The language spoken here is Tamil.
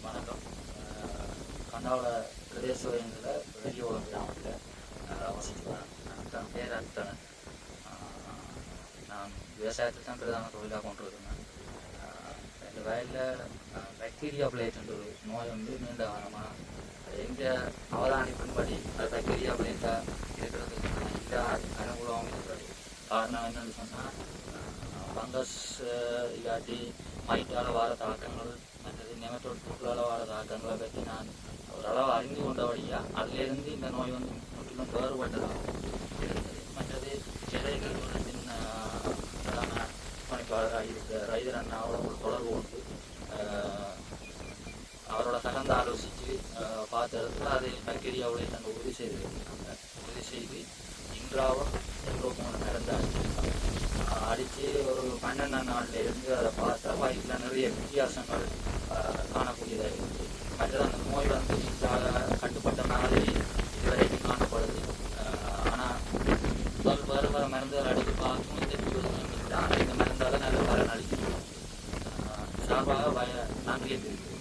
வணக்கம். கண்டாவள பிரதேச வயதில் வெளியோளம் கிராமத்தில் வசித்து வரேன். தன் பேர் அத்தனன். நான் விவசாயத்தை தான் பிரதான தொழிலாக கொண்டிருந்தேன். இந்த வயலில் பாக்டீரியா பிளேட் என்ற ஒரு நோய் வந்து நீண்ட காலமாக எங்கள் அவதானிப்பின்படி அது பாக்டீரியா பிளேட்டாக இருக்கிறதுக்கு இந்த அனுகூலமாக இருக்கிறது. காரணம் என்னென்னு சொன்னால் ஃபங்கஸ் இல்லாட்டி மைட்டால் வர தாக்கங்கள் மற்றது நெமட்டோட் புற்றால் வர தாக்கங்களை பற்றி நான் ஓரளவு அறிந்து கொண்டபடியாக அதிலிருந்து இந்த நோய் வந்து முற்றிலும் வேறுபட்டதாக இருந்தது. மற்றது செடிகள் ஒரு சின்ன பிரதான பணிப்பாளராக இருக்கிற ரைதர் அண்ணாவோட ஒரு தொடர்பு கொண்டு அவரோட கலந்து ஆலோசித்து பார்த்த இடத்துல அதை பாக்டீரியாவுடைய தங்க உறுதி செய்திருக்கிறாங்க. உறுதி செய்து இன்றாவும் எல்லோருக்கும் நடந்து அடிச்சிருக்காங்க. அடித்து ஒரு 12 நாளில் இருந்து அதை பார்த்தா வயிற்றில் நிறைய வித்தியாசங்கள் காணக்கூடியதாக இருக்குது. மற்றது அந்த நோய் வந்து கட்டுப்பட்ட மாதிரி இதுவரைக்கும் காணப்படுது. ஆனால் வேறு வேறு மருந்துகள் அடித்து பார்த்தும் இந்த மருந்தால் நல்ல பலன் அளிக்கிறது. சார்பாக நன்றி தெரிவிக்கிறேன்.